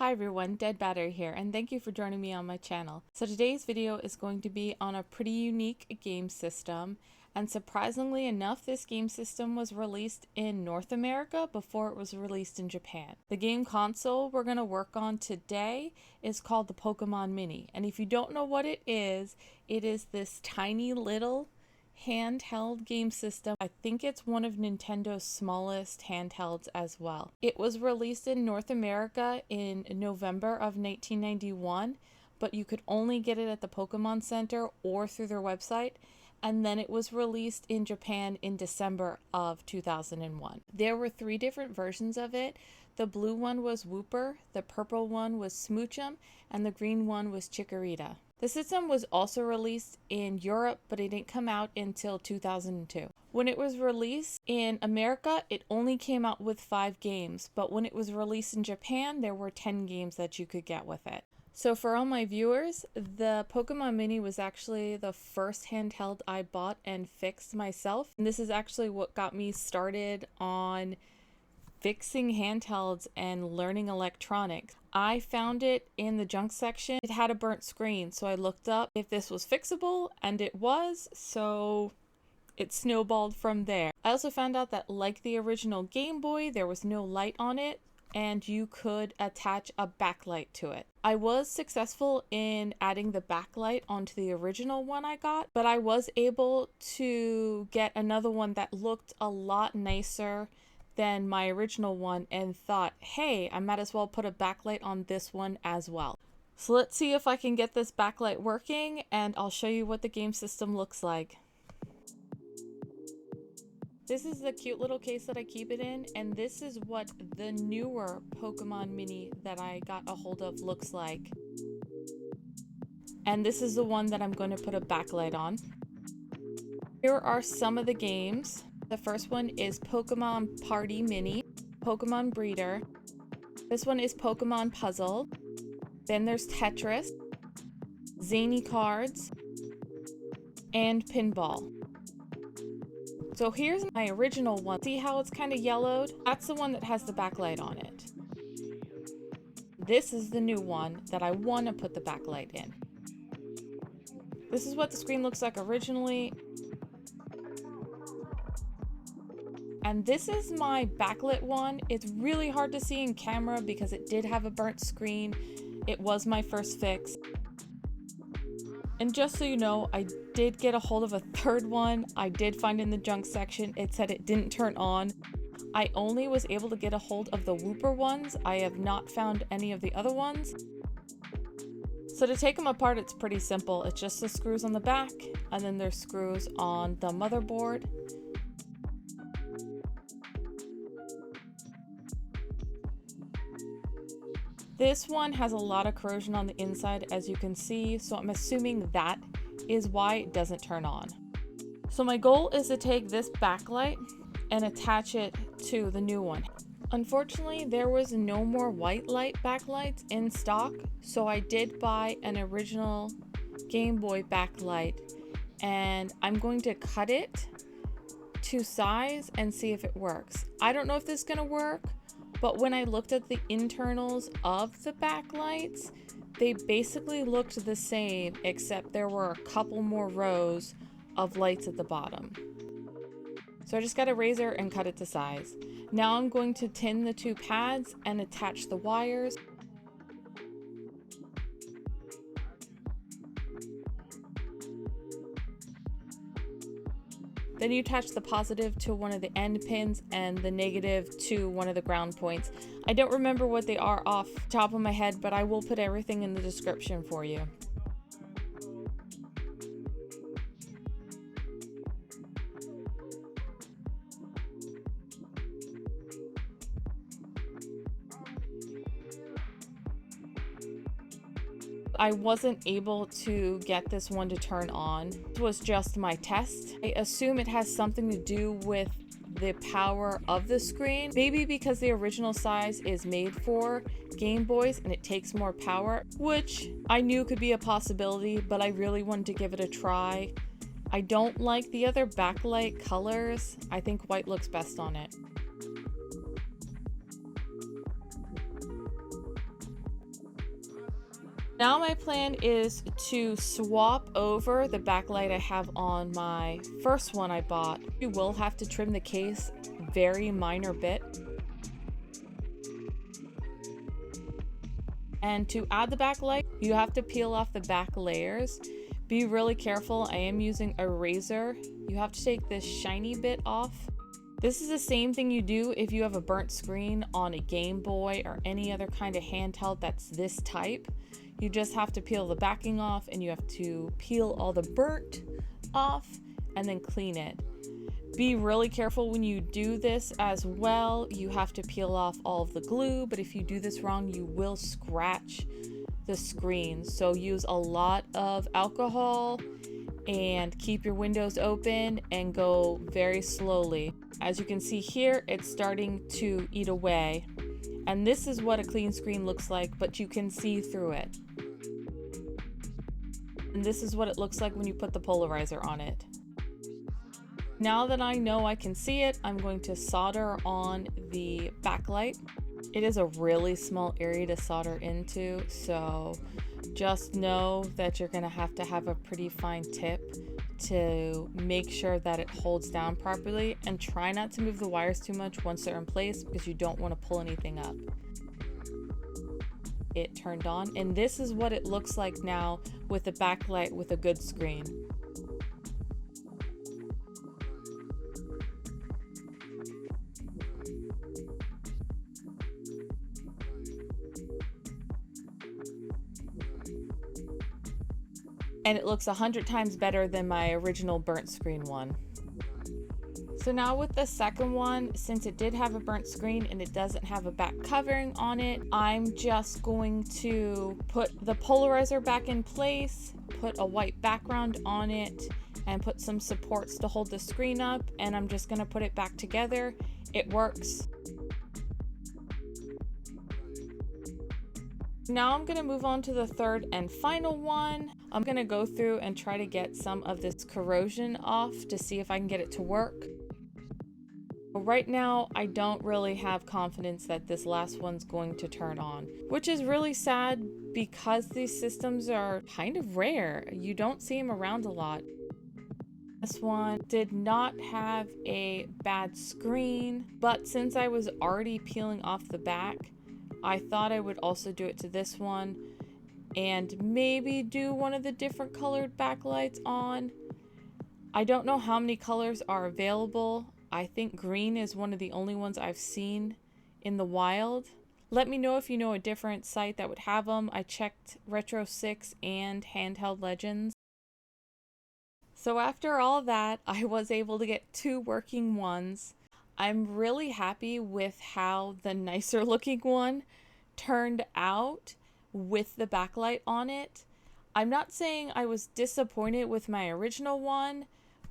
Hi everyone, Dead Battery here, and thank you for joining me on my channel. So today's video is going to be on a pretty unique game system, and surprisingly enough, this game system was released in North America before it was released in Japan. The game console we're going to work on today is called the Pokemon Mini, and if you don't know what it is this tiny little handheld game system. I think it's one of Nintendo's smallest handhelds as well. It was released in North America in November of 1991, but you could only get it at the Pokemon Center or through their website. And then it was released in Japan in December of 2001. There were 3 different versions of it. The blue one was Wooper, the purple one was Smoochum, and the green one was Chikorita. The system was also released in Europe, but it didn't come out until 2002. When it was released in America, it only came out with 5 games, but when it was released in Japan, there were 10 games that you could get with it. So for all my viewers, the Pokemon Mini was actually the first handheld I bought and fixed myself. And this is actually what got me started on fixing handhelds and learning electronics. I found it in the junk section. It had a burnt screen, so I looked up if this was fixable, and it was, so it snowballed from there. I also found out that, like the original Game Boy, there was no light on it, and you could attach a backlight to it. I was successful in adding the backlight onto the original one I got, but I was able to get another one that looked a lot nicer than my original one and thought, hey, I might as well put a backlight on this one as well. So let's see if I can get this backlight working, and I'll show you what the game system looks like. This is the cute little case that I keep it in, and this is what the newer Pokemon Mini that I got a hold of looks like. And this is the one that I'm going to put a backlight on. Here are some of the games. The first one is Pokemon Party Mini, Pokemon Breeder. This one is Pokemon Puzzle. Then there's Tetris, Zany Cards, and Pinball. So here's my original one. See how it's kind of yellowed? That's the one that has the backlight on it. This is the new one that I want to put the backlight in. This is what the screen looks like originally. And this is my backlit one. It's really hard to see in camera because it did have a burnt screen. It was my first fix. And just so you know, I did get a hold of a third one. I did find in the junk section. It said it didn't turn on. I only was able to get a hold of the Wooper ones. I have not found any of the other ones. So to take them apart, it's pretty simple. It's just the screws on the back, and then there's screws on the motherboard. This one has a lot of corrosion on the inside, as you can see, so I'm assuming that is why it doesn't turn on. So my goal is to take this backlight and attach it to the new one. Unfortunately, there was no more white light backlights in stock, so I did buy an original Game Boy backlight, and I'm going to cut it to size and see if it works. I don't know if this is gonna work, but when I looked at the internals of the backlights, they basically looked the same, except there were a couple more rows of lights at the bottom. So I just got a razor and cut it to size. Now I'm going to tin the 2 pads and attach the wires. Then you attach the positive to one of the end pins and the negative to one of the ground points. I don't remember what they are off the top of my head, but I will put everything in the description for you. I wasn't able to get this one to turn on. It was just my test. I assume it has something to do with the power of the screen. Maybe because the original size is made for Game Boys and it takes more power, which I knew could be a possibility, but I really wanted to give it a try. I don't like the other backlight colors. I think white looks best on it. Now my plan is to swap over the backlight I have on my first one I bought. You will have to trim the case very minor bit. And to add the backlight, you have to peel off the back layers. Be really careful. I am using a razor. You have to take this shiny bit off. This is the same thing you do if you have a burnt screen on a Game Boy or any other kind of handheld that's this type. You just have to peel the backing off, and you have to peel all the burnt off and then clean it. Be really careful when you do this as well. You have to peel off all of the glue, but if you do this wrong, you will scratch the screen. So use a lot of alcohol and keep your windows open and go very slowly. As you can see here, it's starting to eat away. And this is what a clean screen looks like, but you can see through it. And this is what it looks like when you put the polarizer on it. Now that I know I can see it, I'm going to solder on the backlight. It is a really small area to solder into, so just know that you're going to have a pretty fine tip to make sure that it holds down properly, and try not to move the wires too much once they're in place because you don't want to pull anything up. It turned on, and this is what it looks like now with the backlight with a good screen. And it looks 100 times better than my original burnt screen one. So now with the second one, since it did have a burnt screen and it doesn't have a back covering on it, I'm just going to put the polarizer back in place, put a white background on it, and put some supports to hold the screen up, and I'm just gonna put it back together. It works. Now I'm gonna move on to the third and final one. I'm gonna go through and try to get some of this corrosion off to see if I can get it to work. Right now, I don't really have confidence that this last one's going to turn on, which is really sad because these systems are kind of rare. You don't see them around a lot. This one did not have a bad screen, but since I was already peeling off the back, I thought I would also do it to this one and maybe do one of the different colored backlights on. I don't know how many colors are available. I think green is one of the only ones I've seen in the wild. Let me know if you know a different site that would have them. I checked Retro6 and Handheld Legends. So after all that, I was able to get 2 working ones. I'm really happy with how the nicer looking one turned out with the backlight on it. I'm not saying I was disappointed with my original one,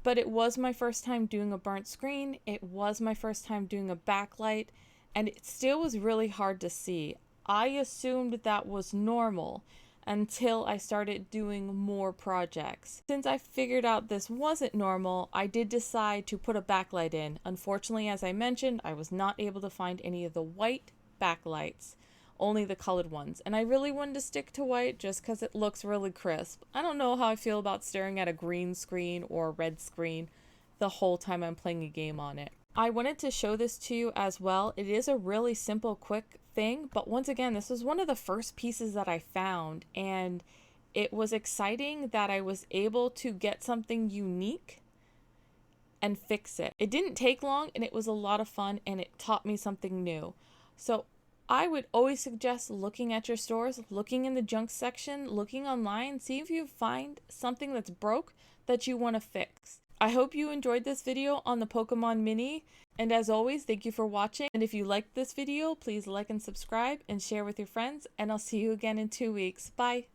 but it was my first time doing a burnt screen. It was my first time doing a backlight, and it still was really hard to see. I assumed that was normal until I started doing more projects. Since I figured out this wasn't normal, I did decide to put a backlight in. Unfortunately, as I mentioned, I was not able to find any of the white backlights, only the colored ones. And I really wanted to stick to white just because it looks really crisp. I don't know how I feel about staring at a green screen or a red screen the whole time I'm playing a game on it. I wanted to show this to you as well. It is a really simple, quick thing, but once again, this was one of the first pieces that I found, and it was exciting that I was able to get something unique and fix it. It didn't take long, and it was a lot of fun, and it taught me something new. So I would always suggest looking at your stores, looking in the junk section, looking online, see if you find something that's broke that you want to fix. I hope you enjoyed this video on the Pokemon Mini, and as always, thank you for watching. And if you liked this video, please like and subscribe and share with your friends, and I'll see you again in 2 weeks. Bye!